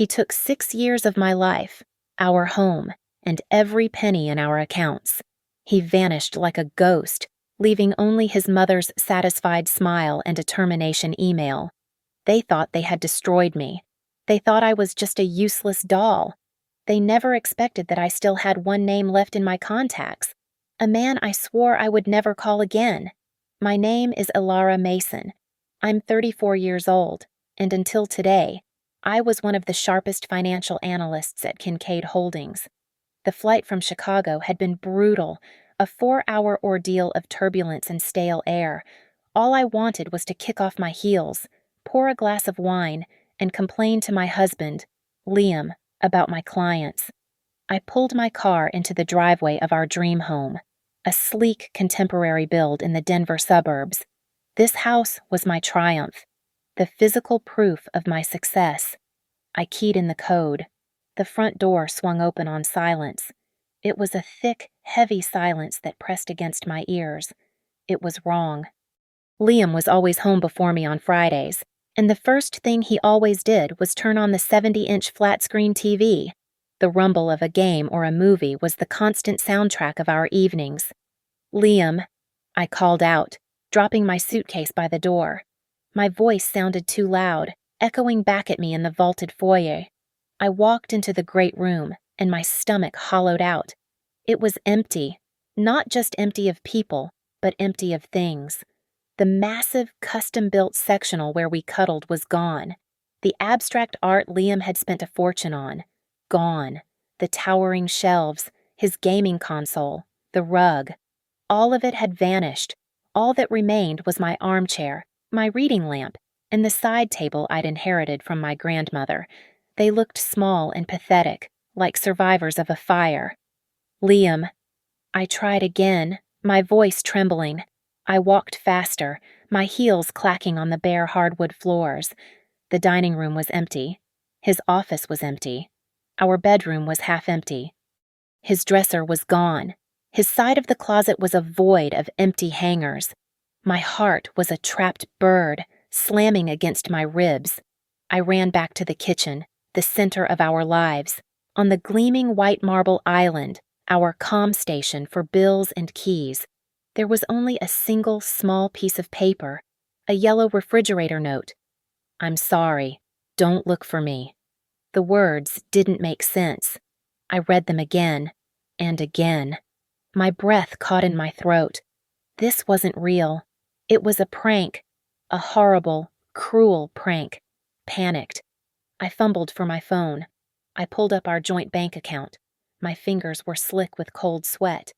He took 6 years of my life, our home, and every penny in our accounts. He vanished like a ghost, leaving only his mother's satisfied smile and a termination email. They thought they had destroyed me. They thought I was just a useless doll. They never expected that I still had one name left in my contacts, a man I swore I would never call again. My name is Ilara Mason. I'm 34 years old, and until today, I was one of the sharpest financial analysts at Kincaid Holdings. The flight from Chicago had been brutal, a 4-hour ordeal of turbulence and stale air. All I wanted was to kick off my heels, pour a glass of wine, and complain to my husband, Liam, about my clients. I pulled my car into the driveway of our dream home, a sleek contemporary build in the Denver suburbs. This house was my triumph, the physical proof of my success. I keyed in the code. The front door swung open on silence. It was a thick, heavy silence that pressed against my ears. It was wrong. Liam was always home before me on Fridays, and the first thing he always did was turn on the 70-inch flat-screen TV. The rumble of a game or a movie was the constant soundtrack of our evenings. "Liam," I called out, dropping my suitcase by the door. My voice sounded too loud, echoing back at me in the vaulted foyer. I walked into the great room, and my stomach hollowed out. It was empty, not just empty of people, but empty of things. The massive, custom-built sectional where we cuddled was gone. The abstract art Liam had spent a fortune on, gone. The towering shelves, his gaming console, the rug. All of it had vanished. All that remained was my armchair, my reading lamp, and the side table I'd inherited from my grandmother. They looked small and pathetic, like survivors of a fire. "Liam." I tried again, my voice trembling. I walked faster, my heels clacking on the bare hardwood floors. The dining room was empty. His office was empty. Our bedroom was half empty. His dresser was gone. His side of the closet was a void of empty hangers. My heart was a trapped bird, slamming against my ribs. I ran back to the kitchen, the center of our lives. On the gleaming white marble island, our comm station for bills and keys, there was only a single small piece of paper, a yellow refrigerator note. "I'm sorry. Don't look for me." The words didn't make sense. I read them again and again. My breath caught in my throat. This wasn't real. It was a prank, a horrible, cruel prank. Panicked. I fumbled for my phone. I pulled up our joint bank account. My fingers were slick with cold sweat.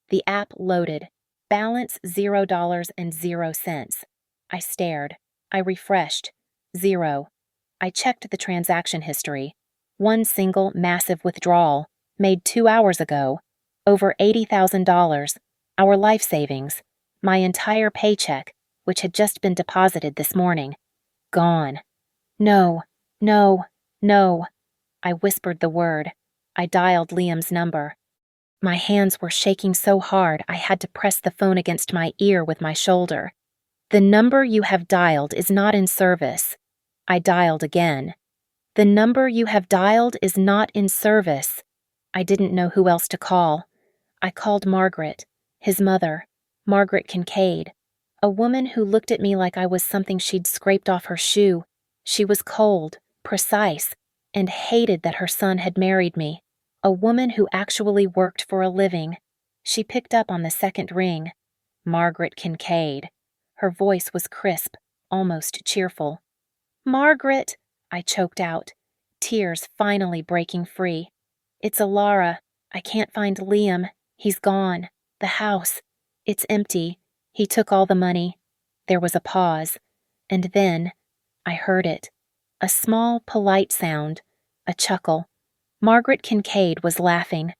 The app loaded. Balance $0.00. I stared. I refreshed. Zero. I checked the transaction history. One single massive withdrawal, made 2 hours ago. Over $80,000. Our life savings. My entire paycheck, which had just been deposited this morning. Gone. No, no, no. I whispered the word. I dialed Liam's number. My hands were shaking so hard I had to press the phone against my ear with my shoulder. "The number you have dialed is not in service." I dialed again. "The number you have dialed is not in service." I didn't know who else to call. I called Margaret, his mother, Margaret Kincaid, a woman who looked at me like I was something she'd scraped off her shoe. She was cold, precise, and hated that her son had married me. A woman who actually worked for a living. She picked up on the second ring. Margaret Kincaid. Her voice was crisp, almost cheerful. "Margaret," I choked out, tears finally breaking free. "It's Ilara. I can't find Liam. He's gone. The house. It's empty. He took all the money." There was a pause, and then I heard it. A small, polite sound, a chuckle. Margaret Kincaid was laughing.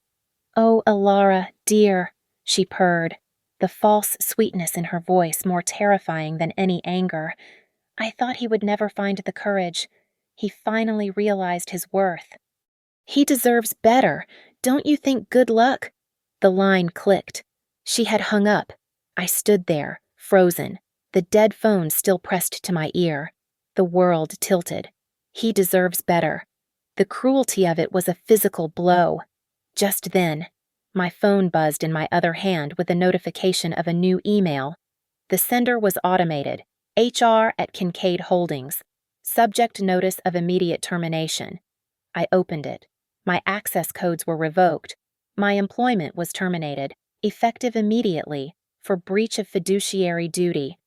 "Oh, Ilara, dear," she purred, the false sweetness in her voice more terrifying than any anger. "I thought he would never find the courage. He finally realized his worth." "He deserves better. Don't you think? Good luck?" The line clicked. She had hung up. I stood there, frozen, the dead phone still pressed to my ear. The world tilted. "He deserves better." The cruelty of it was a physical blow. Just then, my phone buzzed in my other hand with a notification of a new email. The sender was automated. HR at Kincaid Holdings. Subject notice of immediate termination. I opened it. My access codes were revoked. My employment was terminated, effective immediately, for breach of fiduciary duty.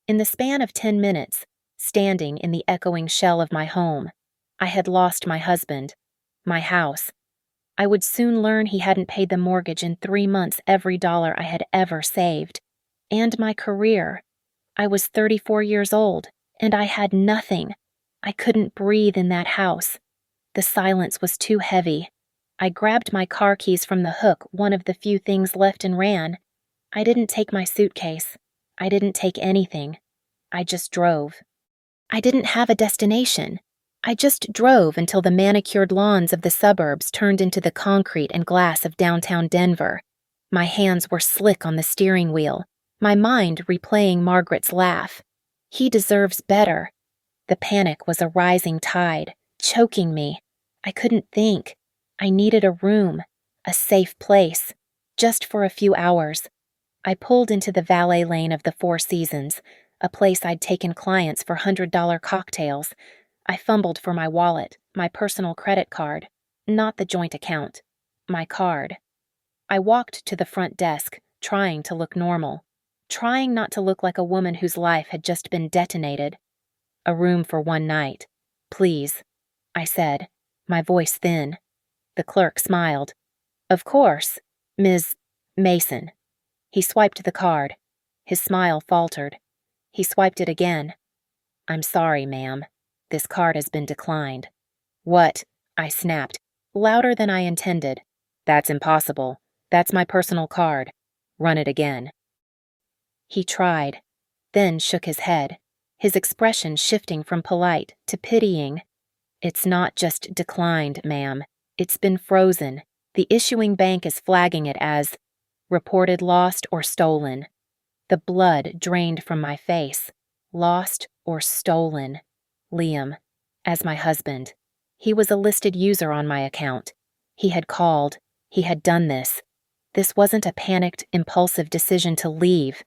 In the span of 10 minutes, standing in the echoing shell of my home, I had lost my husband, my house. I would soon learn he hadn't paid the mortgage in 3 months every dollar I had ever saved. And my career. I was 34 years old, and I had nothing. I couldn't breathe in that house. The silence was too heavy. I grabbed my car keys from the hook, one of the few things left, and ran. I didn't take my suitcase. I didn't take anything. I just drove. I didn't have a destination. I just drove until the manicured lawns of the suburbs turned into the concrete and glass of downtown Denver. My hands were slick on the steering wheel, my mind replaying Margaret's laugh. He deserves better. The panic was a rising tide, choking me. I couldn't think. I needed a room, a safe place, just for a few hours. I pulled into the valet lane of the Four Seasons, a place I'd taken clients for $100 cocktails. I fumbled for my wallet, my personal credit card, not the joint account, my card. I walked to the front desk, trying to look normal, trying not to look like a woman whose life had just been detonated. A room for one night, please, I said, my voice thin. The clerk smiled. Of course, Ms. Mason. He swiped the card. His smile faltered. He swiped it again. I'm sorry, ma'am. This card has been declined. What? I snapped, louder than I intended. That's impossible. That's my personal card. Run it again. He tried, then shook his head, his expression shifting from polite to pitying. It's not just declined, ma'am. It's been frozen. The issuing bank is flagging it as reported lost or stolen. The blood drained from my face. Lost or stolen. Liam, as my husband. He was a listed user on my account. He had called. He had done this. This wasn't a panicked, impulsive decision to leave.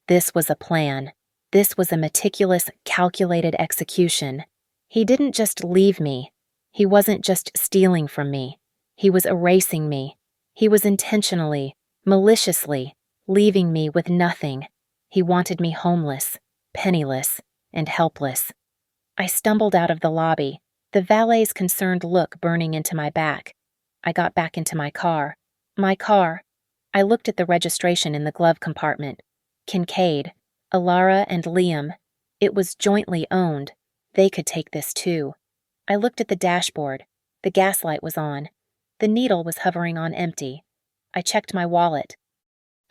This was a plan. This was a meticulous, calculated execution. He didn't just leave me. He wasn't just stealing from me. He was erasing me. He was intentionally, maliciously, leaving me with nothing. He wanted me homeless, penniless, and helpless. I stumbled out of the lobby, the valet's concerned look burning into my back. I got back into my car. My car. I looked at the registration in the glove compartment. Kincaid, Alara, and Liam. It was jointly owned. They could take this too. I looked at the dashboard. The gas light was on. The needle was hovering on empty. I checked my wallet.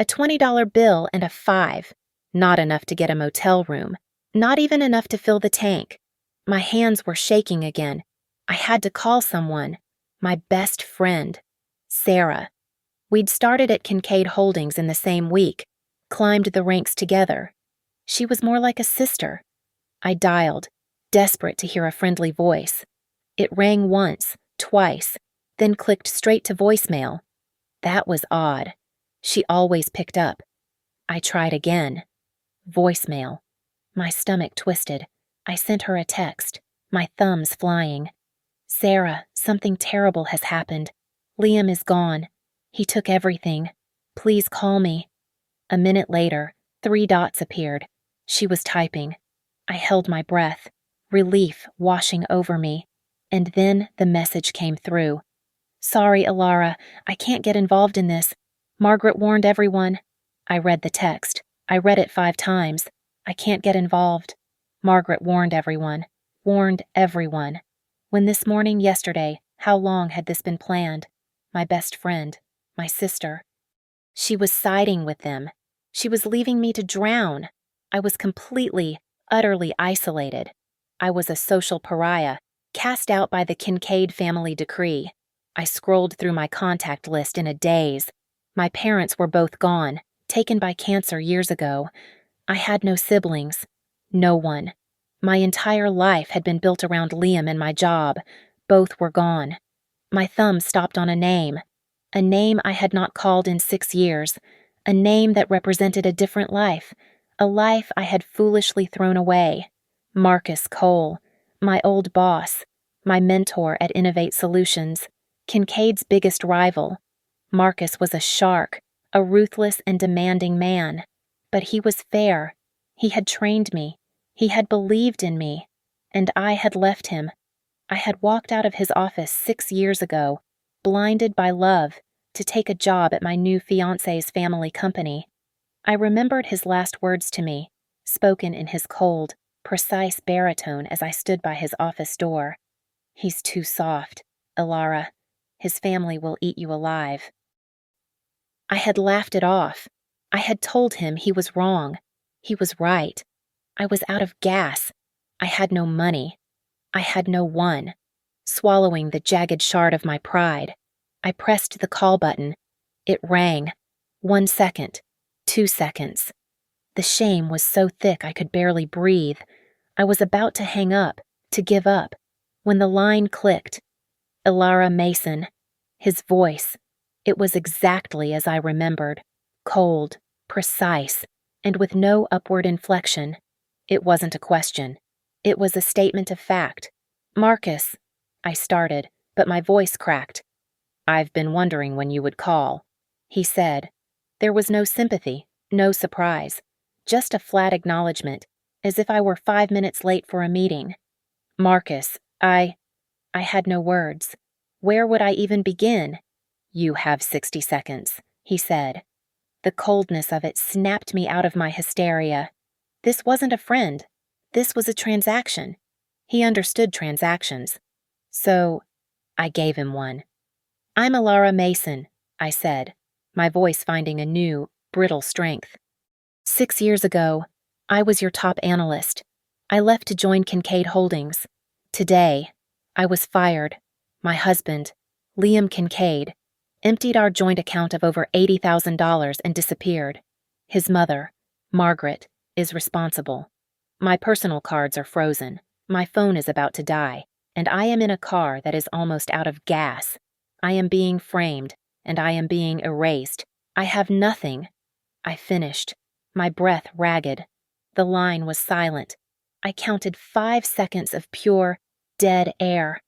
A $20 bill and a $5. Not enough to get a motel room. Not even enough to fill the tank. My hands were shaking again. I had to call someone. My best friend. Sarah. We'd started at Kincaid Holdings in the same week. Climbed the ranks together. She was more like a sister. I dialed, desperate to hear a friendly voice. It rang once, twice, then clicked straight to voicemail. That was odd. She always picked up. I tried again. Voicemail. My stomach twisted. I sent her a text, my thumbs flying. Sarah, something terrible has happened. Liam is gone. He took everything. Please call me. A minute later, 3 dots appeared. She was typing. I held my breath, relief washing over me. And then the message came through. Sorry, Alara, I can't get involved in this. Margaret warned everyone. I read the text. I read it 5 times. I can't get involved. Margaret warned everyone. Warned everyone. When this morning yesterday, how long had this been planned? My best friend. My sister. She was siding with them. She was leaving me to drown. I was completely, utterly isolated. I was a social pariah, cast out by the Kincaid family decree. I scrolled through my contact list in a daze. My parents were both gone, taken by cancer years ago. I had no siblings. No one. My entire life had been built around Liam and my job. Both were gone. My thumb stopped on a name I had not called in 6 years, a name that represented a different life, a life I had foolishly thrown away. Marcus Cole, my old boss, my mentor at Innovate Solutions, Kincaid's biggest rival. Marcus was a shark, a ruthless and demanding man. But he was fair. He had trained me. He had believed in me. And I had left him. I had walked out of his office 6 years ago, blinded by love, to take a job at my new fiancé's family company. I remembered his last words to me, spoken in his cold, precise baritone as I stood by his office door. "He's too soft, Ilara. His family will eat you alive." I had laughed it off. I had told him he was wrong. He was right. I was out of gas. I had no money. I had no one. Swallowing the jagged shard of my pride, I pressed the call button. It rang. 1 second. 2 seconds. The shame was so thick I could barely breathe. I was about to hang up, to give up, when the line clicked. Ilara Mason. His voice. It was exactly as I remembered. Cold, precise, and with no upward inflection. It wasn't a question. It was a statement of fact. "Marcus," I started, but my voice cracked. "I've been wondering when you would call," he said. There was no sympathy, no surprise, just a flat acknowledgement, as if I were 5 minutes late for a meeting. "Marcus, I had no words. Where would I even begin?" "You have 60 seconds, he said. The coldness of it snapped me out of my hysteria. This wasn't a friend. This was a transaction. He understood transactions. So, I gave him one. "I'm Ilara Mason," I said, my voice finding a new, brittle strength. 6 years ago, I was your top analyst. I left to join Kincaid Holdings. Today, I was fired. My husband, Liam Kincaid, emptied our joint account of over $80,000 and disappeared. His mother, Margaret, is responsible. My personal cards are frozen. My phone is about to die, and I am in a car that is almost out of gas. I am being framed, and I am being erased. I have nothing. I finished, my breath ragged. The line was silent. I counted 5 seconds of pure, dead air.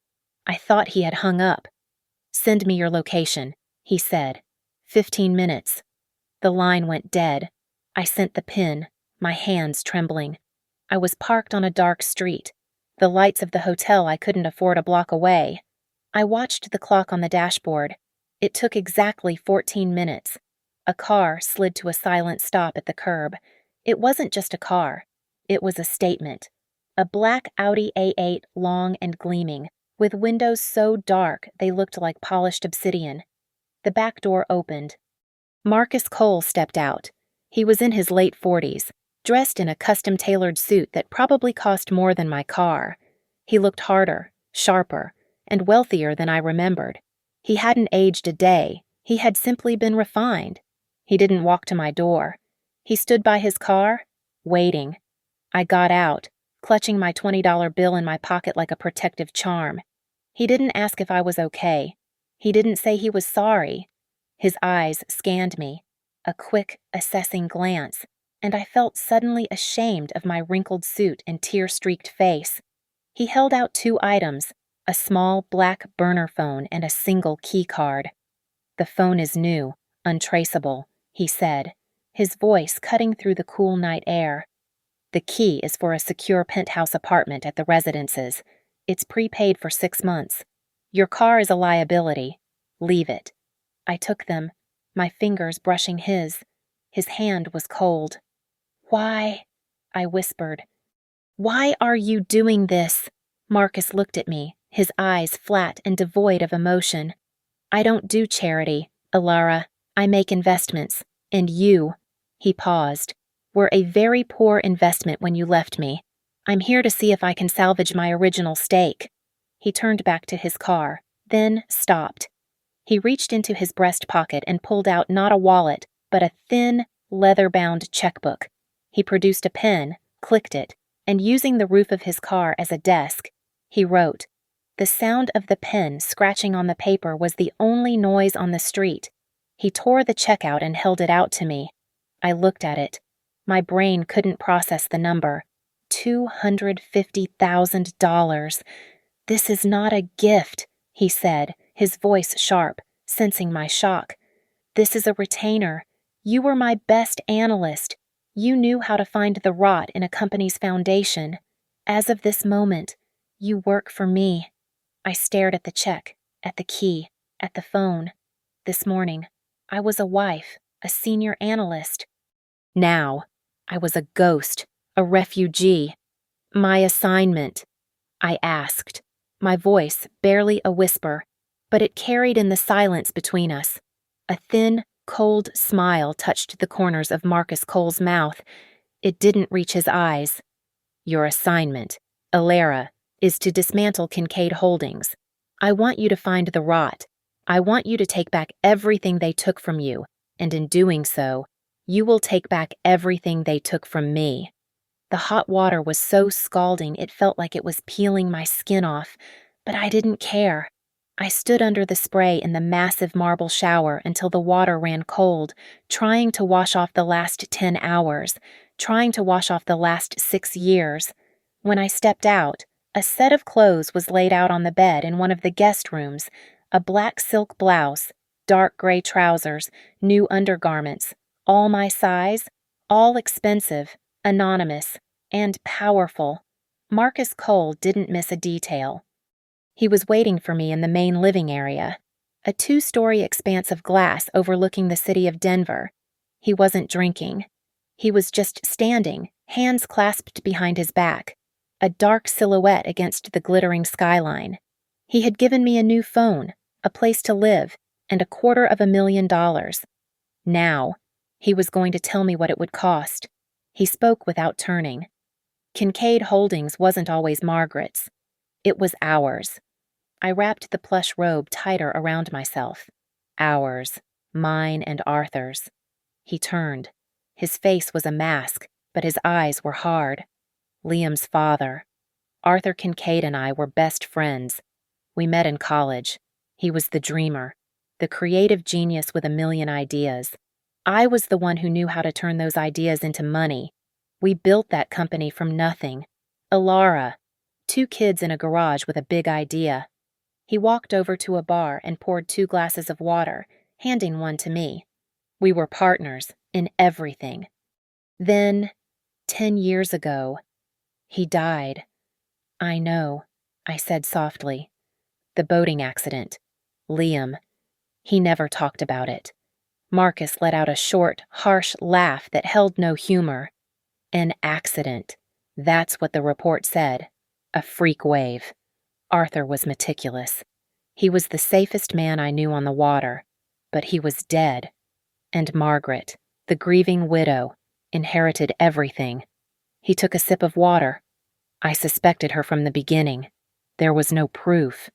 I thought he had hung up. "Send me your location," he said. 15 minutes. The line went dead. I sent the pin, my hands trembling. I was parked on a dark street. The lights of the hotel I couldn't afford a block away. I watched the clock on the dashboard. It took exactly 14 minutes. A car slid to a silent stop at the curb. It wasn't just a car. It was a statement. A black Audi A8, long and gleaming, with windows so dark they looked like polished obsidian. The back door opened. Marcus Cole stepped out. He was in his late 40s, dressed in a custom-tailored suit that probably cost more than my car. He looked harder, sharper, and wealthier than I remembered. He hadn't aged a day. He had simply been refined. He didn't walk to my door. He stood by his car, waiting. I got out, clutching my $20 bill in my pocket like a protective charm. He didn't ask if I was okay. He didn't say he was sorry. His eyes scanned me, a quick, assessing glance, and I felt suddenly ashamed of my wrinkled suit and tear-streaked face. He held out 2 items, a small black burner phone and a single key card. "The phone is new, untraceable," he said, his voice cutting through the cool night air. "The key is for a secure penthouse apartment at the residences. It's prepaid for 6 months. Your car is a liability. Leave it." I took them, my fingers brushing his. His hand was cold. "Why?" I whispered. "Why are you doing this?" Marcus looked at me, his eyes flat and devoid of emotion. "I don't do charity, Ilara. I make investments. And you," he paused, "were a very poor investment when you left me. I'm here to see if I can salvage my original stake." He turned back to his car, then stopped. He reached into his breast pocket and pulled out not a wallet, but a thin, leather-bound checkbook. He produced a pen, clicked it, and using the roof of his car as a desk, he wrote, The sound of the pen scratching on the paper was the only noise on the street. He tore the check out and held it out to me. I looked at it. My brain couldn't process the number. $250,000. This is not a gift, he said, his voice sharp, sensing my shock. This is a retainer. You were my best analyst. You knew how to find the rot in a company's foundation. As of this moment, you work for me. I stared at the check, at the key, at the phone. This morning, I was a wife, a senior analyst. Now, I was a ghost, a refugee. My assignment, I asked, my voice barely a whisper, but it carried in the silence between us. A thin, cold smile touched the corners of Marcus Cole's mouth. It didn't reach his eyes. Your assignment, Alara, is to dismantle Kincaid Holdings. I want you to find the rot. I want you to take back everything they took from you, and in doing so, you will take back everything they took from me. The hot water was so scalding it felt like it was peeling my skin off, but I didn't care. I stood under the spray in the massive marble shower until the water ran cold, trying to wash off the last 10 hours, trying to wash off the last 6 years. When I stepped out, a set of clothes was laid out on the bed in one of the guest rooms, a black silk blouse, dark gray trousers, new undergarments, all my size, all expensive, anonymous, and powerful. Marcus Cole didn't miss a detail. He was waiting for me in the main living area, a 2-story expanse of glass overlooking the city of Denver. He wasn't drinking. He was just standing, hands clasped behind his back, a dark silhouette against the glittering skyline. He had given me a new phone, a place to live, and $250,000. Now, he was going to tell me what it would cost. He spoke without turning. Kincaid Holdings wasn't always Margaret's. It was ours. I wrapped the plush robe tighter around myself. Ours, mine and Arthur's. He turned. His face was a mask, but his eyes were hard. Liam's father. Arthur Kincaid and I were best friends. We met in college. He was the dreamer, the creative genius with a million ideas. I was the one who knew how to turn those ideas into money. We built that company from nothing. Alara, 2 kids in a garage with a big idea. He walked over to a bar and poured 2 glasses of water, handing one to me. We were partners in everything. Then, 10 years ago, he died. I know, I said softly. The boating accident. Liam. He never talked about it. Marcus let out a short, harsh laugh that held no humor. An accident. That's what the report said. A freak wave. Arthur was meticulous. He was the safest man I knew on the water, but he was dead. And Margaret, the grieving widow, inherited everything. He took a sip of water. I suspected her from the beginning. There was no proof,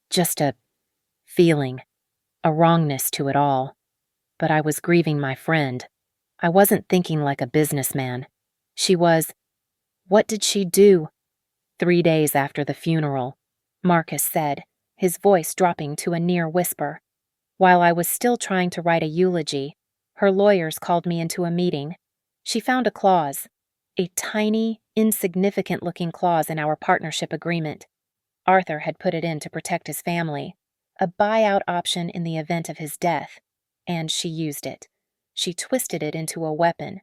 just a feeling, a wrongness to it all. But I was grieving my friend. I wasn't thinking like a businessman. She was... What did she do? 3 days after the funeral, Marcus said, his voice dropping to a near whisper. While I was still trying to write a eulogy, her lawyers called me into a meeting. She found a clause, a tiny, insignificant-looking clause in our partnership agreement. Arthur had put it in to protect his family, a buyout option in the event of his death, and she used it. She twisted it into a weapon.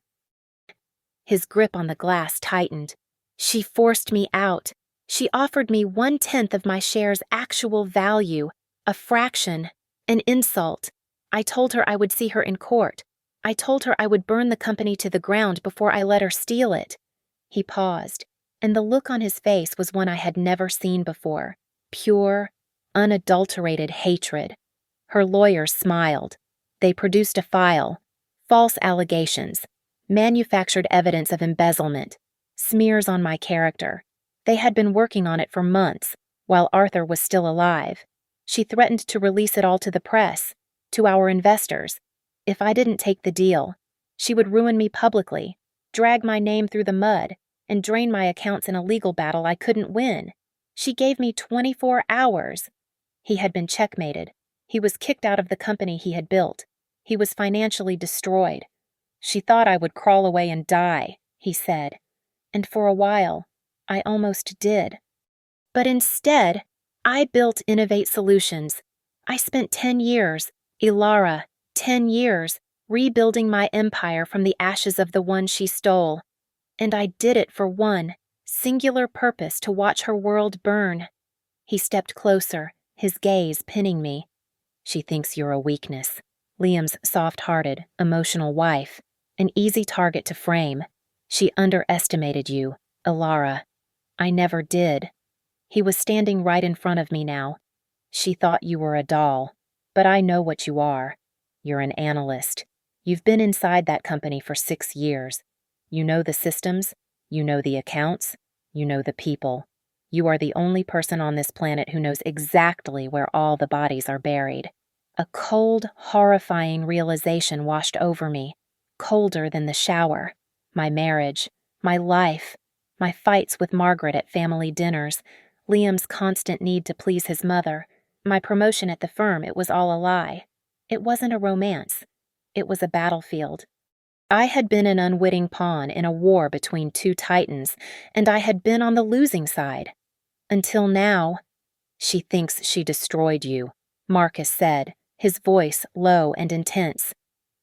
His grip on the glass tightened. She forced me out. She offered me 1/10 of my share's actual value, a fraction, an insult. I told her I would see her in court. I told her I would burn the company to the ground before I let her steal it. He paused, and the look on his face was one I had never seen before. Pure, unadulterated hatred. Her lawyers smiled. They produced a file. False allegations. Manufactured evidence of embezzlement. Smears on my character. They had been working on it for months, while Arthur was still alive. She threatened to release it all to the press, to our investors. If I didn't take the deal, she would ruin me publicly, drag my name through the mud, and drain my accounts in a legal battle I couldn't win. She gave me 24 hours. He had been checkmated. He was kicked out of the company he had built. He was financially destroyed. She thought I would crawl away and die, he said. And for a while, I almost did. But instead, I built Innovate Solutions. I spent 10 years, Ilara, 10 years, rebuilding my empire from the ashes of the one she stole. And I did it for one singular purpose: to watch her world burn. He stepped closer, his gaze pinning me. She thinks you're a weakness. Liam's soft-hearted, emotional wife. An easy target to frame. She underestimated you, Ilara. I never did. He was standing right in front of me now. She thought you were a doll, but I know what you are. You're an analyst. You've been inside that company for 6 years. You know the systems, you know the accounts, you know the people. You are the only person on this planet who knows exactly where all the bodies are buried. A cold, horrifying realization washed over me, colder than the shower. My marriage, my life, my fights with Margaret at family dinners, Liam's constant need to please his mother, my promotion at the firm. It was all a lie. It wasn't a romance. It was a battlefield. I had been an unwitting pawn in a war between two titans, and I had been on the losing side. Until now. She thinks she destroyed you, Marcus said, his voice low and intense.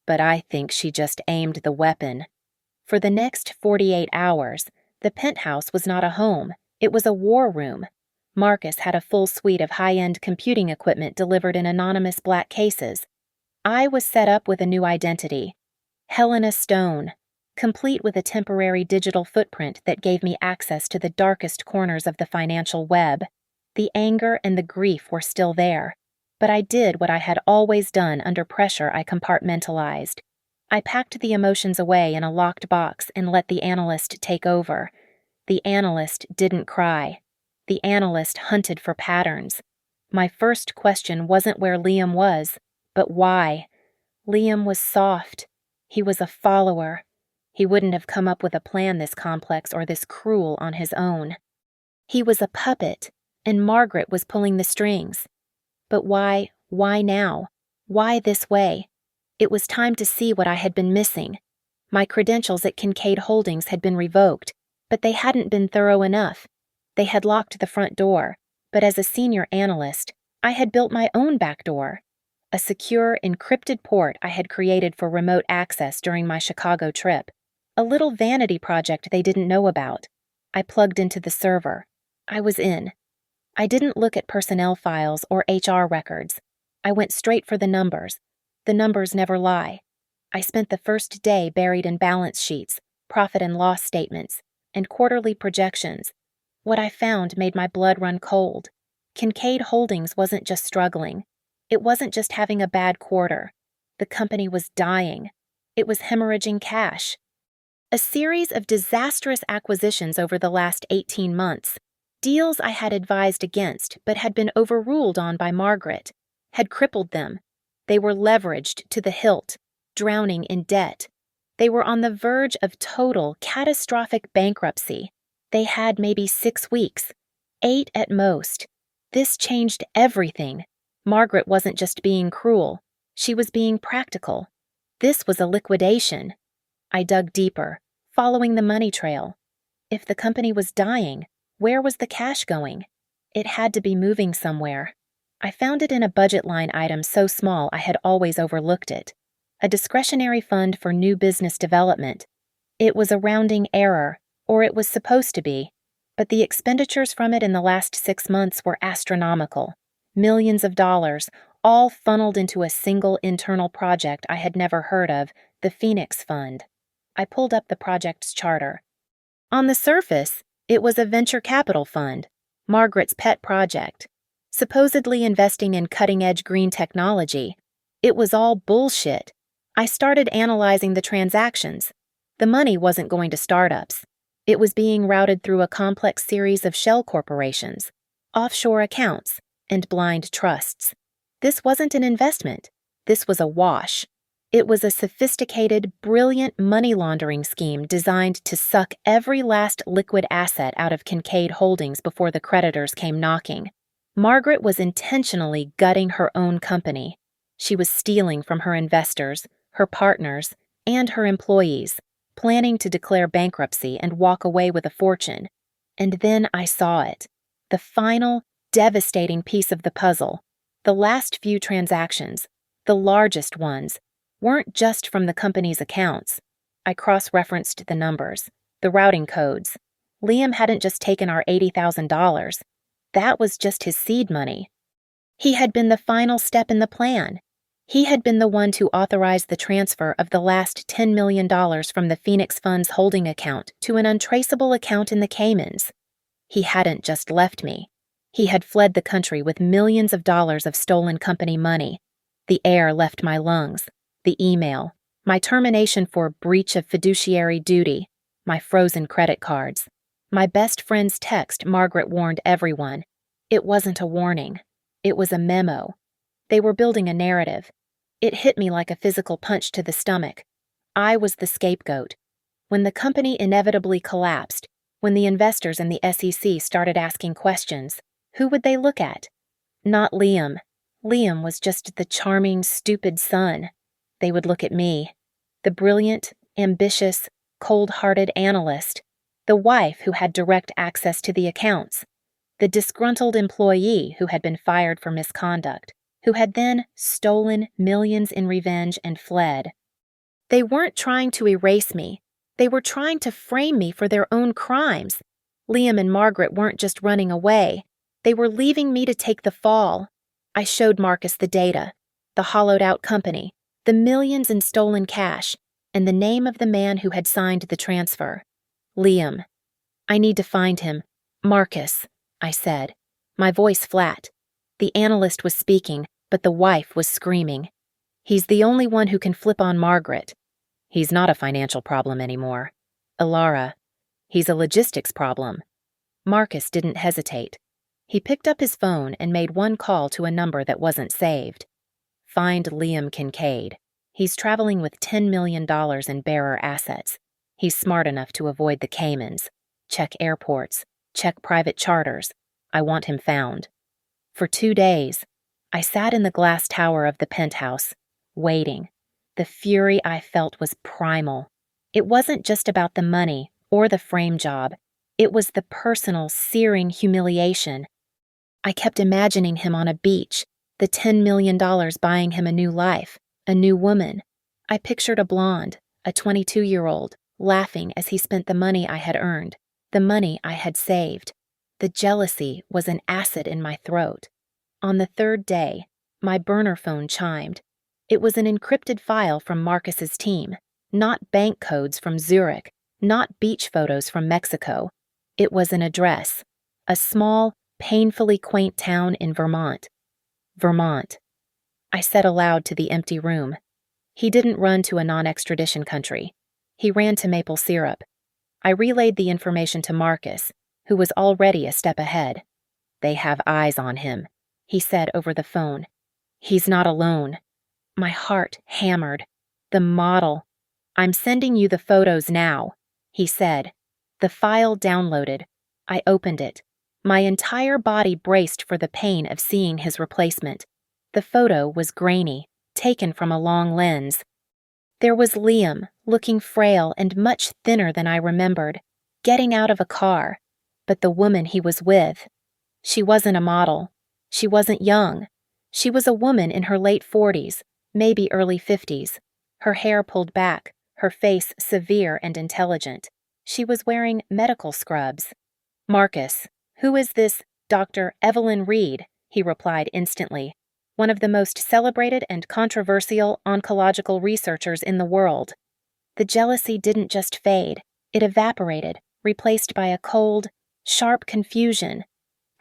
But I think she just aimed the weapon. For the next 48 hours, the penthouse was not a home, it was a war room. Marcus had a full suite of high-end computing equipment delivered in anonymous black cases. I was set up with a new identity, Helena Stone, complete with a temporary digital footprint that gave me access to the darkest corners of the financial web. The anger and the grief were still there, but I did what I had always done under pressure. I compartmentalized. I packed the emotions away in a locked box and let the analyst take over. The analyst didn't cry. The analyst hunted for patterns. My first question wasn't where Liam was, but why. Liam was soft. He was a follower. He wouldn't have come up with a plan this complex or this cruel on his own. He was a puppet, and Margaret was pulling the strings. But why now? Why this way? It was time to see what I had been missing. My credentials at Kincaid Holdings had been revoked, but they hadn't been thorough enough. They had locked the front door, but as a senior analyst, I had built my own back door. A secure, encrypted port I had created for remote access during my Chicago trip. A little vanity project they didn't know about. I plugged into the server. I was in. I didn't look at personnel files or HR records. I went straight for the numbers. The numbers never lie. I spent the first day buried in balance sheets, profit and loss statements, and quarterly projections. What I found made my blood run cold. Kincaid Holdings wasn't just struggling. It wasn't just having a bad quarter. The company was dying. It was hemorrhaging cash. A series of disastrous acquisitions over the last 18 months, deals I had advised against but had been overruled on by Margaret, had crippled them. They were leveraged to the hilt, drowning in debt. They were on the verge of total, catastrophic bankruptcy. They had maybe 6 weeks, 8 at most. This changed everything. Margaret wasn't just being cruel. She was being practical. This was a liquidation. I dug deeper, following the money trail. If the company was dying, where was the cash going? It had to be moving somewhere. I found it in a budget line item so small I had always overlooked it. A discretionary fund for new business development. It was a rounding error, or it was supposed to be, but the expenditures from it in the last 6 months were astronomical. Millions of dollars, all funneled into a single internal project I had never heard of, the Phoenix Fund. I pulled up the project's charter. On the surface, it was a venture capital fund, Margaret's pet project, supposedly investing in cutting-edge green technology. It was all bullshit. I started analyzing the transactions. The money wasn't going to startups. It was being routed through a complex series of shell corporations, offshore accounts, and blind trusts. This wasn't an investment. This was a wash. It was a sophisticated, brilliant money laundering scheme designed to suck every last liquid asset out of Kincaid Holdings before the creditors came knocking. Margaret was intentionally gutting her own company. She was stealing from her investors, her partners, and her employees, planning to declare bankruptcy and walk away with a fortune. And then I saw it. The final, devastating piece of the puzzle. The last few transactions, the largest ones, weren't just from the company's accounts. I cross-referenced the numbers, the routing codes. Liam hadn't just taken our $80,000. That was just his seed money. He had been the final step in the plan. He had been the one to authorize the transfer of the last $10 million from the Phoenix Fund's holding account to an untraceable account in the Caymans. He hadn't just left me. He had fled the country with millions of dollars of stolen company money. The air left my lungs. The email, my termination for breach of fiduciary duty, my frozen credit cards. My best friend's text, Margaret warned everyone. It wasn't a warning. It was a memo. They were building a narrative. It hit me like a physical punch to the stomach. I was the scapegoat. When the company inevitably collapsed, when the investors and the SEC started asking questions, who would they look at? Not Liam. Liam was just the charming, stupid son. They would look at me, the brilliant, ambitious, cold-hearted analyst, the wife who had direct access to the accounts, the disgruntled employee who had been fired for misconduct, who had then stolen millions in revenge and fled. They weren't trying to erase me. They were trying to frame me for their own crimes. Liam and Margaret weren't just running away. They were leaving me to take the fall. I showed Marcus the data, the hollowed-out company, the millions in stolen cash, and the name of the man who had signed the transfer. Liam. I need to find him. Marcus, I said, my voice flat. The analyst was speaking, but the wife was screaming. He's the only one who can flip on Margaret. He's not a financial problem anymore. Ilara. He's a logistics problem. Marcus didn't hesitate. He picked up his phone and made one call to a number that wasn't saved. Find Liam Kincaid. He's traveling with $10 million in bearer assets. He's smart enough to avoid the Caymans. Check airports. Check private charters. I want him found. For 2 days, I sat in the glass tower of the penthouse, waiting. The fury I felt was primal. It wasn't just about the money or the frame job. It was the personal, searing humiliation. I kept imagining him on a beach, the $10 million buying him a new life, a new woman. I pictured a blonde, a 22-year-old, laughing as he spent the money I had earned, the money I had saved. The jealousy was an acid in my throat. On the 3rd day, my burner phone chimed. It was an encrypted file from Marcus's team, not bank codes from Zurich, not beach photos from Mexico. It was an address, a small, painfully quaint town in Vermont. Vermont. I said aloud to the empty room. He didn't run to a non-extradition country. He ran to maple syrup. I relayed the information to Marcus, who was already a step ahead. They have eyes on him, he said over the phone. He's not alone. My heart hammered. The model. I'm sending you the photos now, he said. The file downloaded. I opened it. My entire body braced for the pain of seeing his replacement. The photo was grainy, taken from a long lens. There was Liam, looking frail and much thinner than I remembered, getting out of a car. But the woman he was with, she wasn't a model. She wasn't young. She was a woman in her late 40s, maybe early 50s. Her hair pulled back, her face severe and intelligent. She was wearing medical scrubs. Marcus, who is this Dr. Evelyn Reed? He replied instantly. One of the most celebrated and controversial oncological researchers in the world. The jealousy didn't just fade. It evaporated, replaced by a cold, sharp confusion.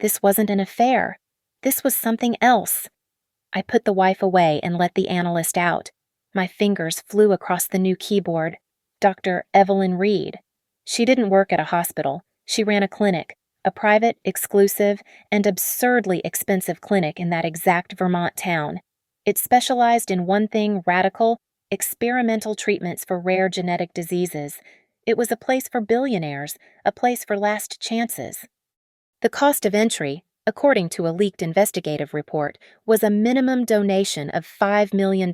This wasn't an affair. This was something else. I put the wife away and let the analyst out. My fingers flew across the new keyboard. Dr. Evelyn Reed. She didn't work at a hospital. She ran a clinic, a private, exclusive, and absurdly expensive clinic in that exact Vermont town. It specialized in one thing radical experimental treatments for rare genetic diseases. It was a place for billionaires, a place for last chances. The cost of entry, according to a leaked investigative report, was a minimum donation of $5 million.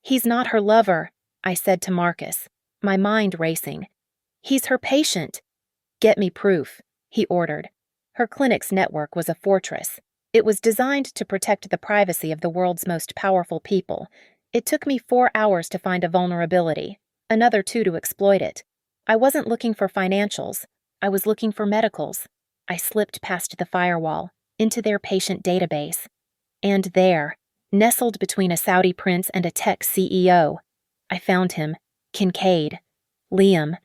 "He's not her lover," I said to Marcus, my mind racing. "He's her patient." "Get me proof," he ordered. Her clinic's network was a fortress. It was designed to protect the privacy of the world's most powerful people. It took me 4 hours to find a vulnerability, another 2 to exploit it. I wasn't looking for financials. I was looking for medicals. I slipped past the firewall, into their patient database. And there, nestled between a Saudi prince and a tech CEO, I found him, Kincaid. Liam.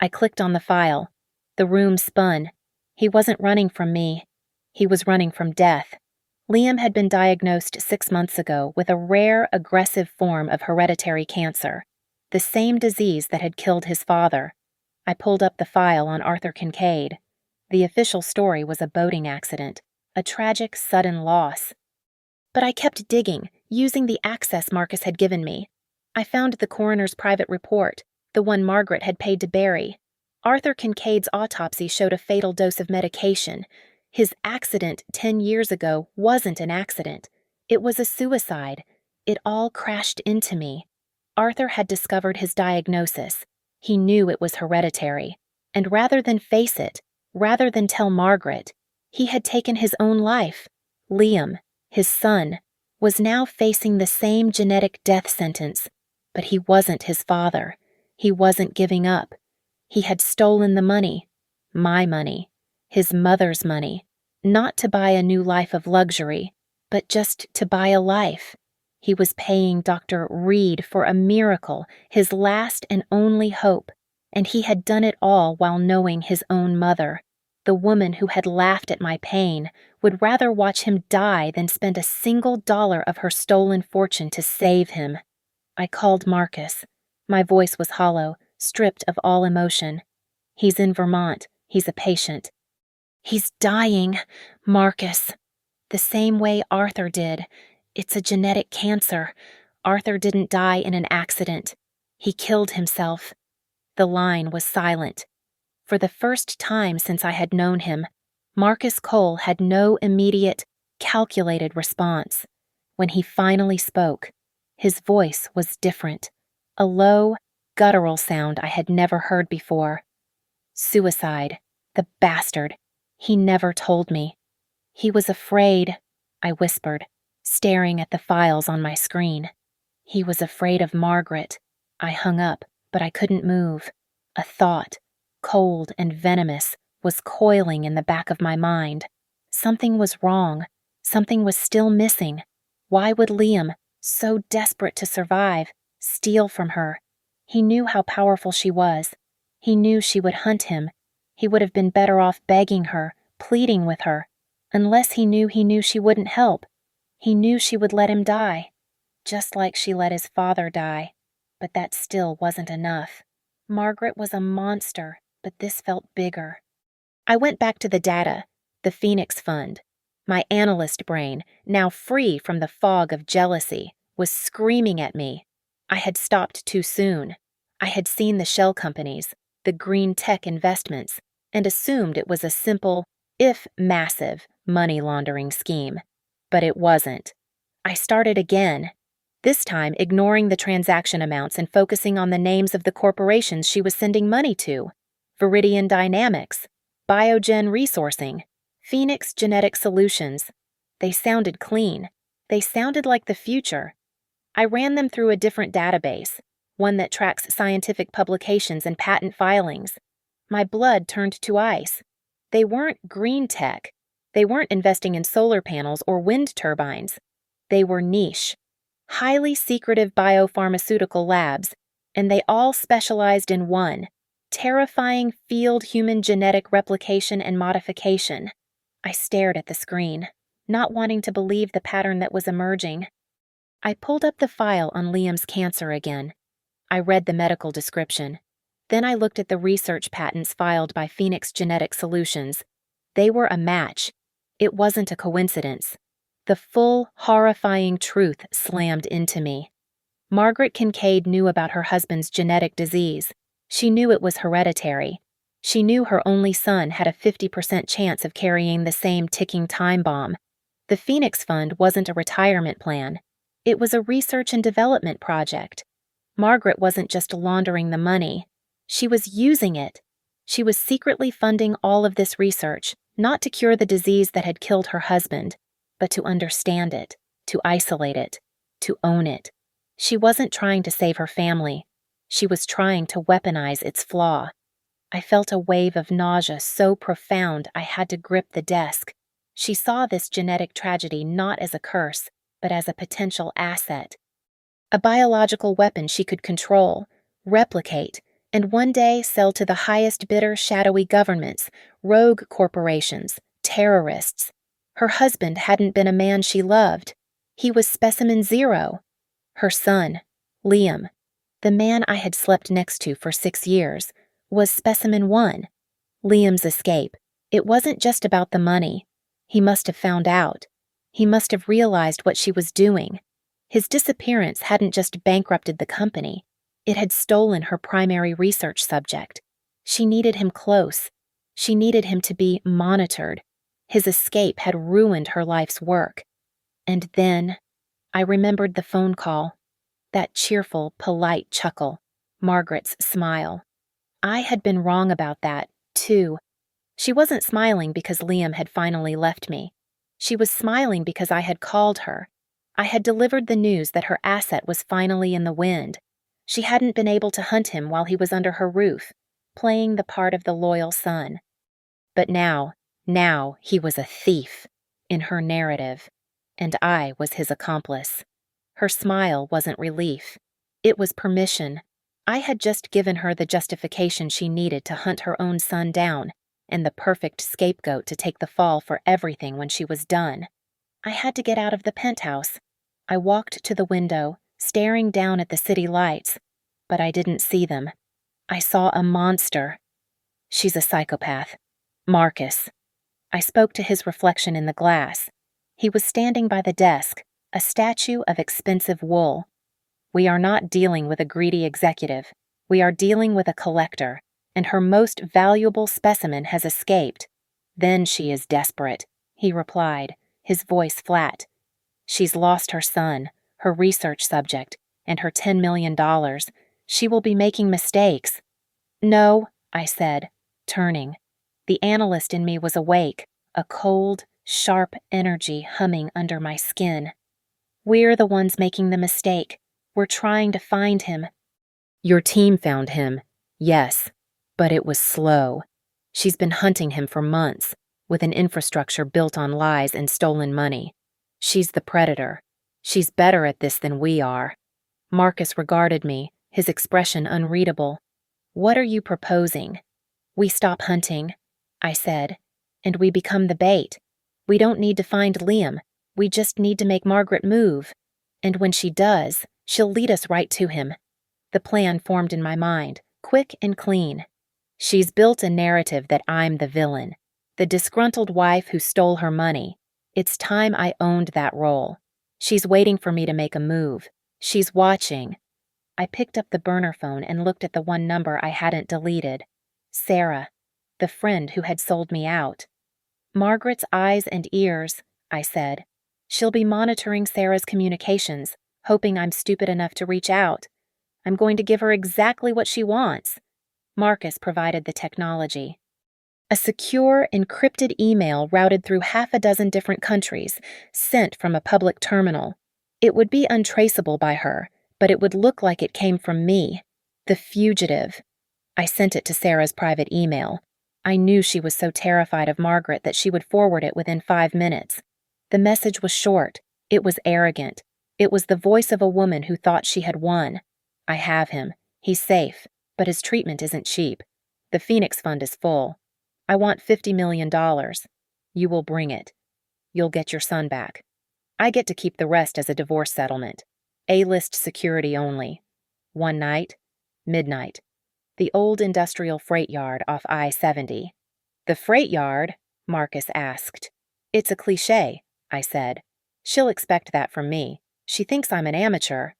I clicked on the file. The room spun. He wasn't running from me. He was running from death. Liam had been diagnosed 6 months ago with a rare, aggressive form of hereditary cancer, the same disease that had killed his father. I pulled up the file on Arthur Kincaid. The official story was a boating accident, a tragic, sudden loss. But I kept digging, using the access Marcus had given me. I found the coroner's private report, the one Margaret had paid to bury. Arthur Kincaid's autopsy showed a fatal dose of medication. His accident 10 years ago wasn't an accident. It was a suicide. It all crashed into me. Arthur had discovered his diagnosis. He knew it was hereditary. And rather than face it, rather than tell Margaret, he had taken his own life. Liam, his son, was now facing the same genetic death sentence. But he wasn't his father. He wasn't giving up. He had stolen the money. My money. His mother's money. Not to buy a new life of luxury, but just to buy a life. He was paying Dr. Reed for a miracle, his last and only hope. And he had done it all while knowing his own mother, the woman who had laughed at my pain, would rather watch him die than spend a single dollar of her stolen fortune to save him. I called Marcus. My voice was hollow, stripped of all emotion. "He's in Vermont. He's a patient." "He's dying, Marcus. The same way Arthur did. It's a genetic cancer. Arthur didn't die in an accident. He killed himself." The line was silent. For the first time since I had known him, Marcus Cole had no immediate, calculated response. When he finally spoke, his voice was different, a low, guttural sound I had never heard before. "Suicide. The bastard. He never told me. He was afraid," I whispered, staring at the files on my screen. "He was afraid of Margaret." I hung up, but I couldn't move. A thought, cold and venomous, was coiling in the back of my mind. Something was wrong. Something was still missing. Why would Liam, so desperate to survive, steal from her? He knew how powerful she was. He knew she would hunt him. He would have been better off begging her, pleading with her. Unless he knew she wouldn't help. He knew she would let him die. Just like she let his father die. But that still wasn't enough. Margaret was a monster, but this felt bigger. I went back to the data, the Phoenix Fund. My analyst brain, now free from the fog of jealousy, was screaming at me. I had stopped too soon. I had seen the shell companies, the green tech investments, and assumed it was a simple, if massive, money laundering scheme. But it wasn't. I started again, this time ignoring the transaction amounts and focusing on the names of the corporations she was sending money to. Viridian Dynamics, Biogen Resourcing, Phoenix Genetic Solutions. They sounded clean. They sounded like the future. I ran them through a different database, one that tracks scientific publications and patent filings. My blood turned to ice. They weren't green tech. They weren't investing in solar panels or wind turbines. They were niche, highly secretive biopharmaceutical labs, and they all specialized in one, terrifying field human genetic replication and modification. I stared at the screen, not wanting to believe the pattern that was emerging. I pulled up the file on Liam's cancer again. I read the medical description. Then I looked at the research patents filed by Phoenix Genetic Solutions. They were a match. It wasn't a coincidence. The full, horrifying truth slammed into me. Margaret Kincaid knew about her husband's genetic disease. She knew it was hereditary. She knew her only son had a 50% chance of carrying the same ticking time bomb. The Phoenix Fund wasn't a retirement plan. It was a research and development project. Margaret wasn't just laundering the money. She was using it. She was secretly funding all of this research, not to cure the disease that had killed her husband, but to understand it, to isolate it, to own it. She wasn't trying to save her family. She was trying to weaponize its flaw. I felt a wave of nausea so profound I had to grip the desk. She saw this genetic tragedy not as a curse, but as a potential asset. A biological weapon she could control, replicate, and one day sell to the highest bidder shadowy governments, rogue corporations, terrorists. Her husband hadn't been a man she loved. He was specimen zero. Her son, Liam, the man I had slept next to for 6 years, was specimen one. Liam's escape. It wasn't just about the money. He must have found out. He must have realized what she was doing. His disappearance hadn't just bankrupted the company. It had stolen her primary research subject. She needed him close. She needed him to be monitored. His escape had ruined her life's work. And then I remembered the phone call. That cheerful, polite chuckle. Margaret's smile. I had been wrong about that, too. She wasn't smiling because Liam had finally left me. She was smiling because I had called her. I had delivered the news that her asset was finally in the wind. She hadn't been able to hunt him while he was under her roof, playing the part of the loyal son. But now he was a thief, in her narrative, and I was his accomplice. Her smile wasn't relief. It was permission. I had just given her the justification she needed to hunt her own son down, and the perfect scapegoat to take the fall for everything when she was done. I had to get out of the penthouse. I walked to the window, staring down at the city lights, but I didn't see them. I saw a monster. She's a psychopath. Marcus. I spoke to his reflection in the glass. He was standing by the desk, a statue of expensive wool. We are not dealing with a greedy executive. We are dealing with a collector, and her most valuable specimen has escaped. Then she is desperate, he replied, his voice flat. She's lost her son, her research subject, and her $10 million. She will be making mistakes. No, I said, turning. The analyst in me was awake, a cold, sharp energy humming under my skin. We're the ones making the mistake. We're trying to find him. Your team found him, yes, but it was slow. She's been hunting him for months, with an infrastructure built on lies and stolen money. She's the predator. She's better at this than we are. Marcus regarded me, his expression unreadable. What are you proposing? We stop hunting, I said, and we become the bait. We don't need to find Liam. We just need to make Margaret move. And when she does, she'll lead us right to him. The plan formed in my mind, quick and clean. She's built a narrative that I'm the villain, the disgruntled wife who stole her money. It's time I owned that role. She's waiting for me to make a move. She's watching. I picked up the burner phone and looked at the one number I hadn't deleted. Sarah, the friend who had sold me out. Margaret's eyes and ears, I said. She'll be monitoring Sarah's communications, hoping I'm stupid enough to reach out. I'm going to give her exactly what she wants. Marcus provided the technology. A secure, encrypted email routed through half a dozen different countries, sent from a public terminal. It would be untraceable by her, but it would look like it came from me, the fugitive. I sent it to Sarah's private email. I knew she was so terrified of Margaret that she would forward it within 5 minutes. The message was short. It was arrogant. It was the voice of a woman who thought she had won. I have him. He's safe, but his treatment isn't cheap. The Phoenix Fund is full. I want $50 million. You will bring it. You'll get your son back. I get to keep the rest as a divorce settlement. A-list security only. One night, midnight. The old industrial freight yard off I-70. The freight yard? Marcus asked. It's a cliché, I said. She'll expect that from me. She thinks I'm an amateur.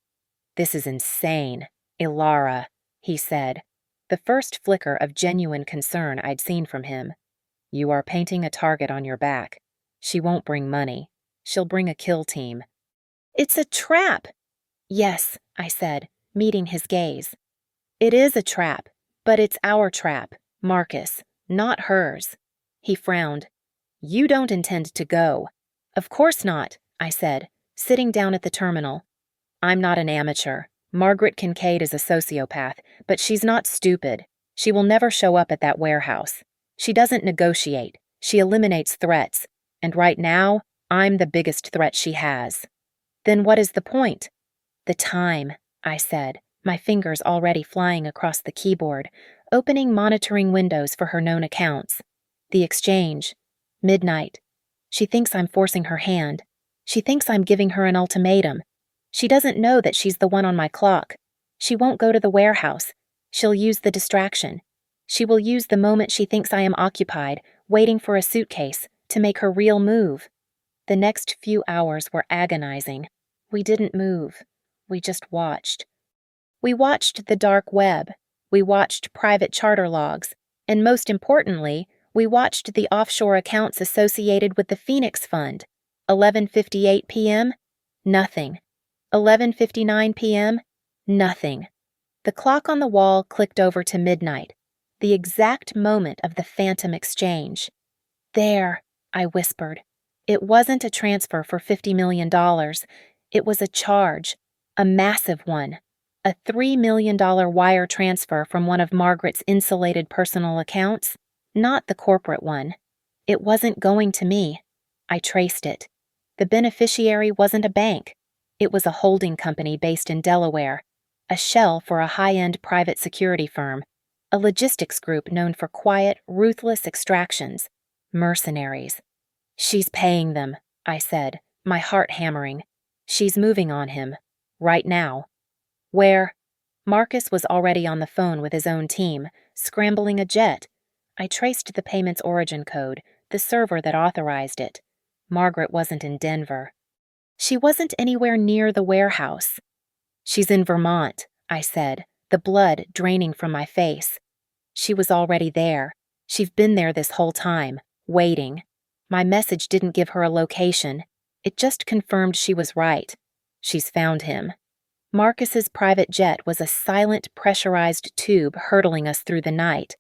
"This is insane, Ilara," he said, the first flicker of genuine concern I'd seen from him. "You are painting a target on your back. She won't bring money. She'll bring a kill team." "It's a trap!" "Yes," I said, meeting his gaze. "It is a trap, but it's our trap, Marcus, not hers." He frowned. "You don't intend to go." "Of course not," I said, sitting down at the terminal. "I'm not an amateur. Margaret Kincaid is a sociopath, but she's not stupid. She will never show up at that warehouse. She doesn't negotiate. She eliminates threats. And right now, I'm the biggest threat she has." "Then what is the point?" "The time," I said, my fingers already flying across the keyboard, opening monitoring windows for her known accounts. "The exchange. Midnight. She thinks I'm forcing her hand. She thinks I'm giving her an ultimatum. She doesn't know that she's the one on my clock. She won't go to the warehouse. She'll use the distraction. She will use the moment she thinks I am occupied, waiting for a suitcase, to make her real move." The next few hours were agonizing. We didn't move. We just watched. We watched the dark web. We watched private charter logs. And most importantly, we watched the offshore accounts associated with the Phoenix Fund. 11:58 p.m., nothing. 11:59 p.m., nothing. The clock on the wall clicked over to midnight, the exact moment of the phantom exchange. "There," I whispered. It wasn't a transfer for $50 million. It was a charge, a massive one. A $3 million wire transfer from one of Margaret's insulated personal accounts, not the corporate one. It wasn't going to me. I traced it. The beneficiary wasn't a bank. It was a holding company based in Delaware, a shell for a high-end private security firm, a logistics group known for quiet, ruthless extractions, mercenaries. "She's paying them," I said, my heart hammering. "She's moving on him. Right now." "Where?" Marcus was already on the phone with his own team, scrambling a jet. I traced the payment's origin code, the server that authorized it. Margaret wasn't in Denver. She wasn't anywhere near the warehouse. "She's in Vermont," I said, the blood draining from my face. She was already there. She'd been there this whole time, waiting. My message didn't give her a location. It just confirmed she was right. She's found him. Marcus's private jet was a silent, pressurized tube hurtling us through the night.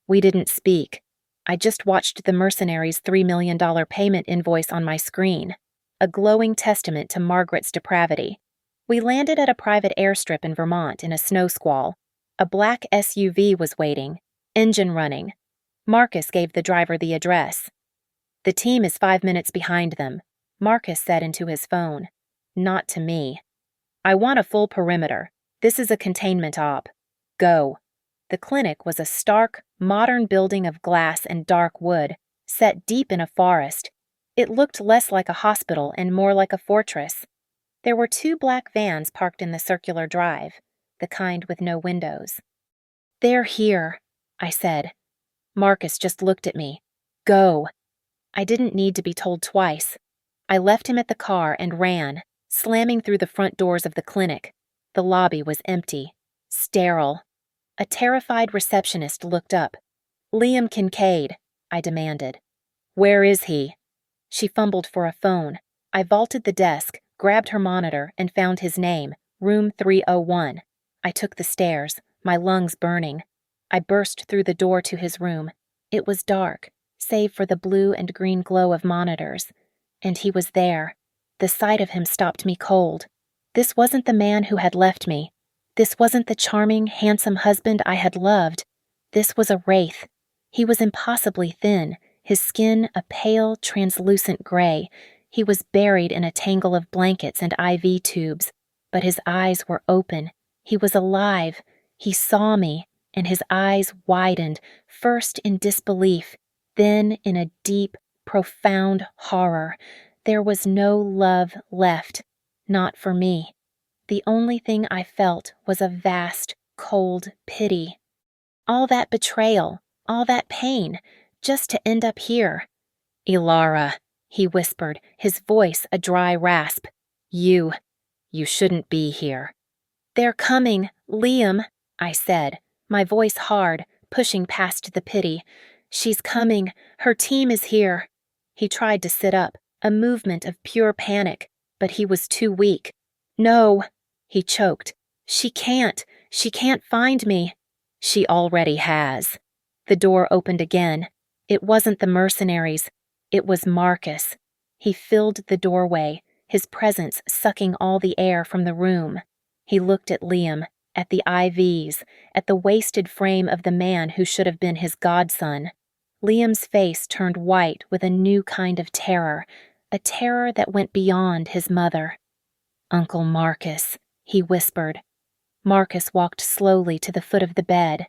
We didn't speak. I just watched the mercenary's $3 million payment invoice on my screen, a glowing testament to Margaret's depravity. We landed at a private airstrip in Vermont in a snow squall. A black SUV was waiting, engine running. Marcus gave the driver the address. "The team is 5 minutes behind them," Marcus said into his phone. Not to me. "I want a full perimeter. This is a containment op. Go." The clinic was a stark, modern building of glass and dark wood, set deep in a forest. It looked less like a hospital and more like a fortress. There were 2 black vans parked in the circular drive, the kind with no windows. "They're here," I said. Marcus just looked at me. "Go." I didn't need to be told twice. I left him at the car and ran, slamming through the front doors of the clinic. The lobby was empty, sterile. A terrified receptionist looked up. "Liam Kincaid," I demanded. "Where is he?" She fumbled for a phone. I vaulted the desk, grabbed her monitor, and found his name, room 301. I took the stairs, my lungs burning. I burst through the door to his room. It was dark, save for the blue and green glow of monitors. And he was there. The sight of him stopped me cold. This wasn't the man who had left me. This wasn't the charming, handsome husband I had loved. This was a wraith. He was impossibly thin, his skin a pale, translucent gray. He was buried in a tangle of blankets and IV tubes, but his eyes were open. He was alive. He saw me, and his eyes widened, first in disbelief, then in a deep, profound horror. There was no love left, not for me. The only thing I felt was a vast, cold pity. All that betrayal, all that pain, just to end up here. "Ilara," he whispered, his voice a dry rasp. You shouldn't be here." They're coming, Liam, I said, my voice hard, pushing past the pity. She's coming. Her team is here. He tried to sit up, a movement of pure panic, but he was too weak. No, he choked. She can't find me. She already has. The door opened again. It wasn't the mercenaries. It was Marcus. He filled the doorway, his presence sucking all the air from the room. He looked at Liam, at the IVs, at the wasted frame of the man who should have been his godson. Liam's face turned white with a new kind of terror, a terror that went beyond his mother. "Uncle Marcus," he whispered. Marcus walked slowly to the foot of the bed.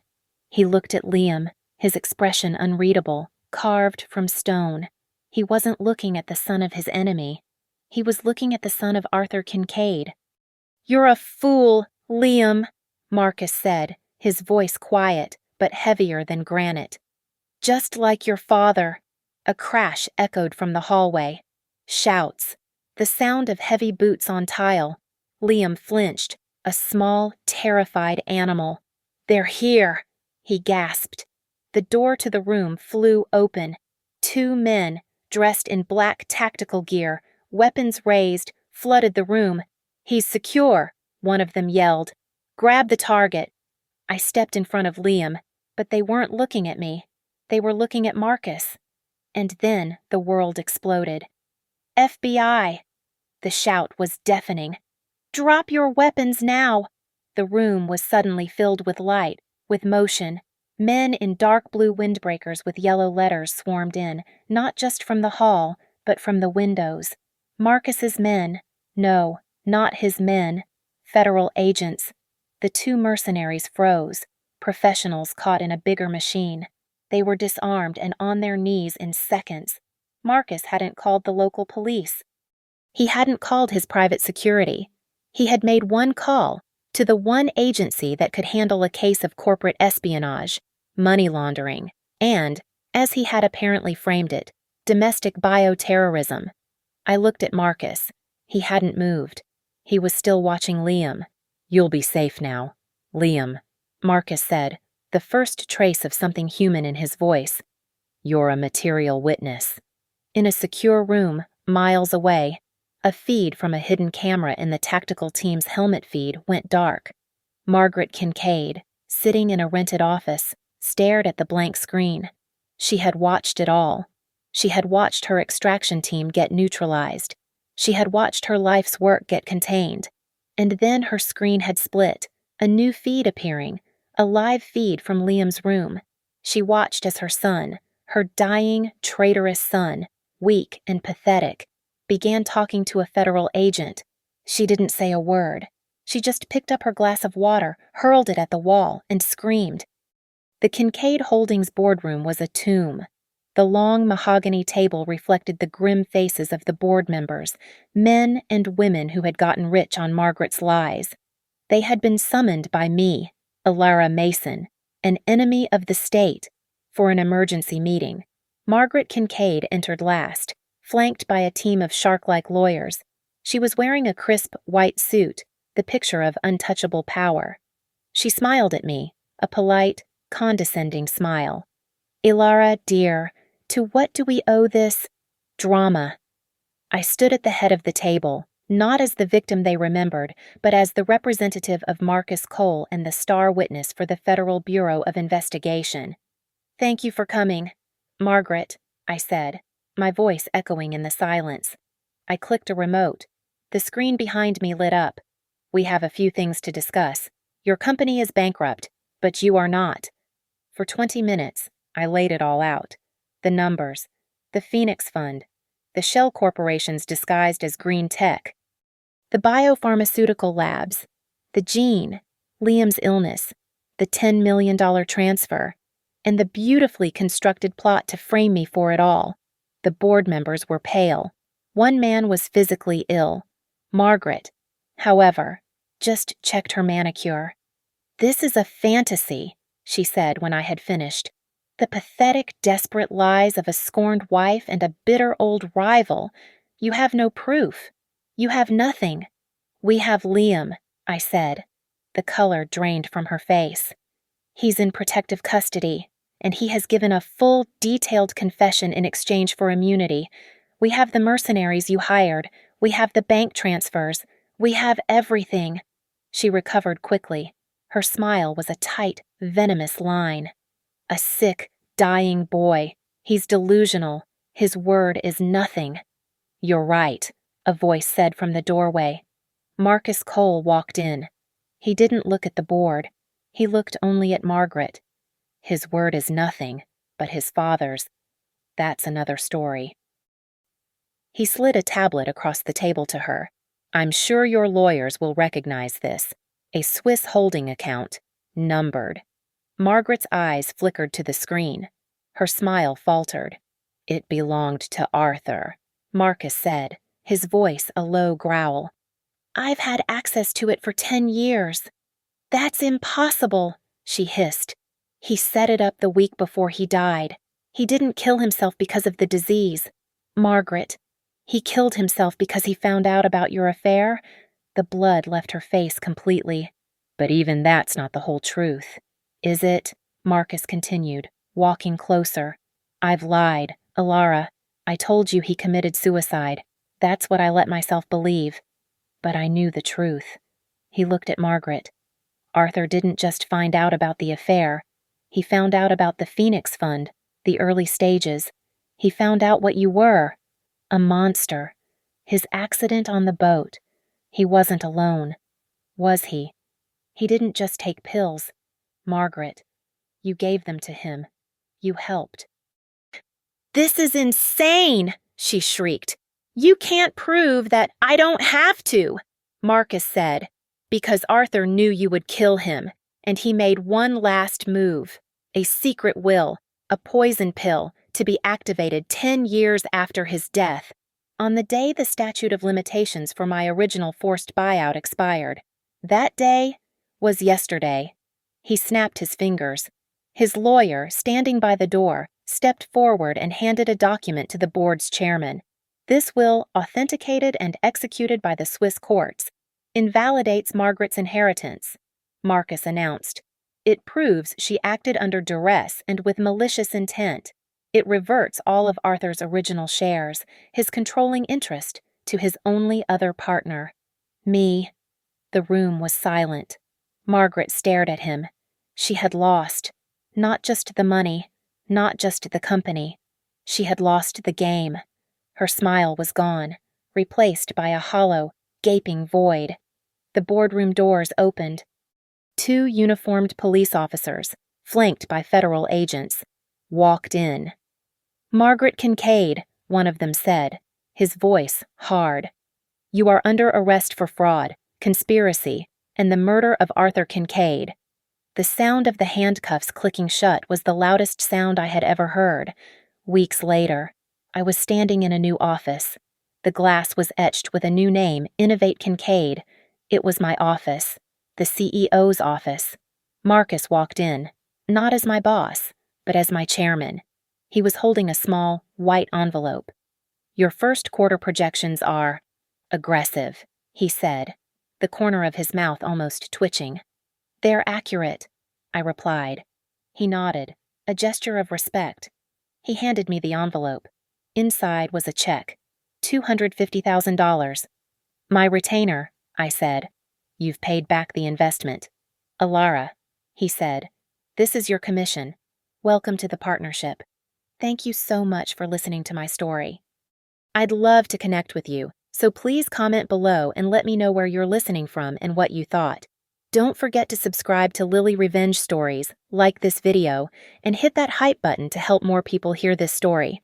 He looked at Liam, his expression unreadable, carved from stone. He wasn't looking at the son of his enemy. He was looking at the son of Arthur Kincaid. "You're a fool, Liam," Marcus said, his voice quiet but heavier than granite. "Just like your father." A crash echoed from the hallway. Shouts. The sound of heavy boots on tile. Liam flinched, a small, terrified animal. "They're here," he gasped. The door to the room flew open. Two men, dressed in black tactical gear, weapons raised, flooded the room. "He's secure," one of them yelled. "Grab the target." I stepped in front of Liam, but they weren't looking at me. They were looking at Marcus. And then the world exploded. "FBI!" The shout was deafening. "Drop your weapons now!" The room was suddenly filled with light, with motion. Men in dark blue windbreakers with yellow letters swarmed in, not just from the hall, but from the windows. Marcus's men. No, not his men. Federal agents. The two mercenaries froze, professionals caught in a bigger machine. They were disarmed and on their knees in seconds. Marcus hadn't called the local police. He hadn't called his private security. He had made one call to the one agency that could handle a case of corporate espionage, money laundering, and, as he had apparently framed it, domestic bioterrorism. I looked at Marcus. He hadn't moved. He was still watching Liam. "You'll be safe now, Liam," Marcus said, the first trace of something human in his voice. "You're a material witness." In a secure room, miles away, a feed from a hidden camera in the tactical team's helmet feed went dark. Margaret Kincaid, sitting in a rented office, stared at the blank screen. She had watched it all. She had watched her extraction team get neutralized. She had watched her life's work get contained. And then her screen had split, a new feed appearing, a live feed from Liam's room. She watched as her son, her dying, traitorous son, weak and pathetic, began talking to a federal agent. She didn't say a word. She just picked up her glass of water, hurled it at the wall, and screamed. The Kincaid Holdings boardroom was a tomb. The long mahogany table reflected the grim faces of the board members, men and women who had gotten rich on Margaret's lies. They had been summoned by me, Elara Mason, an enemy of the state, for an emergency meeting. Margaret Kincaid entered last, flanked by a team of shark-like lawyers. She was wearing a crisp white suit, the picture of untouchable power. She smiled at me, a polite, condescending smile. "Elara, dear, to what do we owe this drama?" I stood at the head of the table, not as the victim they remembered, but as the representative of Marcus Cole and the star witness for the Federal Bureau of Investigation. "Thank you for coming, Margaret," I said, my voice echoing in the silence. I clicked a remote. The screen behind me lit up. "We have a few things to discuss. Your company is bankrupt, but you are not." For 20 minutes, I laid it all out. The numbers, the Phoenix Fund, the shell corporations disguised as green tech, the biopharmaceutical labs, the gene, Liam's illness, the $10 million transfer, and the beautifully constructed plot to frame me for it all. The board members were pale. One man was physically ill. Margaret, however, just checked her manicure. "This is a fantasy," she said when I had finished. "The pathetic, desperate lies of a scorned wife and a bitter old rival. You have no proof. You have nothing." "We have Liam," I said. The color drained from her face. He's in protective custody, and he has given a full, detailed confession in exchange for immunity. We have the mercenaries you hired. We have the bank transfers. We have everything. She recovered quickly. Her smile was a tight, venomous line. A sick, dying boy. He's delusional. His word is nothing. You're right, a voice said from the doorway. Marcus Cole walked in. He didn't look at the board. He looked only at Margaret. His word is nothing, but his father's. That's another story. He slid a tablet across the table to her. I'm sure your lawyers will recognize this. A Swiss holding account, numbered. Margaret's eyes flickered to the screen. Her smile faltered. It belonged to Arthur, Marcus said, his voice a low growl. I've had access to it for 10 years. That's impossible, she hissed. He set it up the week before he died. He didn't kill himself because of the disease. Margaret, he killed himself because he found out about your affair? The blood left her face completely. But even that's not the whole truth. Is it? Marcus continued, walking closer. I've lied, Alara. I told you he committed suicide. That's what I let myself believe. But I knew the truth. He looked at Margaret. Arthur didn't just find out about the affair. He found out about the Phoenix Fund, the early stages. He found out what you were. A monster. His accident on the boat. He wasn't alone. Was he? He didn't just take pills. Margaret, you gave them to him. You helped. This is insane, she shrieked. You can't prove that I don't have to, Marcus said, because Arthur knew you would kill him, and he made one last move, a secret will, a poison pill, to be activated 10 years after his death, on the day the statute of limitations for my original forced buyout expired. That day was yesterday. He snapped his fingers. His lawyer, standing by the door, stepped forward and handed a document to the board's chairman. This will, authenticated and executed by the Swiss courts, invalidates Margaret's inheritance, Marcus announced. It proves she acted under duress and with malicious intent. It reverts all of Arthur's original shares, his controlling interest, to his only other partner, me. The room was silent. Margaret stared at him. She had lost. Not just the money, not just the company. She had lost the game. Her smile was gone, replaced by a hollow, gaping void. The boardroom doors opened. 2 uniformed police officers, flanked by federal agents, walked in. Margaret Kincaid, one of them said, his voice hard. You are under arrest for fraud, conspiracy, and the murder of Arthur Kincaid. The sound of the handcuffs clicking shut was the loudest sound I had ever heard. Weeks later, I was standing in a new office. The glass was etched with a new name, Innovate Kincaid. It was my office, the CEO's office. Marcus walked in, not as my boss, but as my chairman. He was holding a small, white envelope. Your first quarter projections are aggressive, he said, the corner of his mouth almost twitching. They're accurate, I replied. He nodded, a gesture of respect. He handed me the envelope. Inside was a check, $250,000. My retainer, I said. You've paid back the investment. Alara, he said, this is your commission. Welcome to the partnership. Thank you so much for listening to my story. I'd love to connect with you, so please comment below and let me know where you're listening from and what you thought. Don't forget to subscribe to Lily Revenge Stories, like this video, and hit that hype button to help more people hear this story.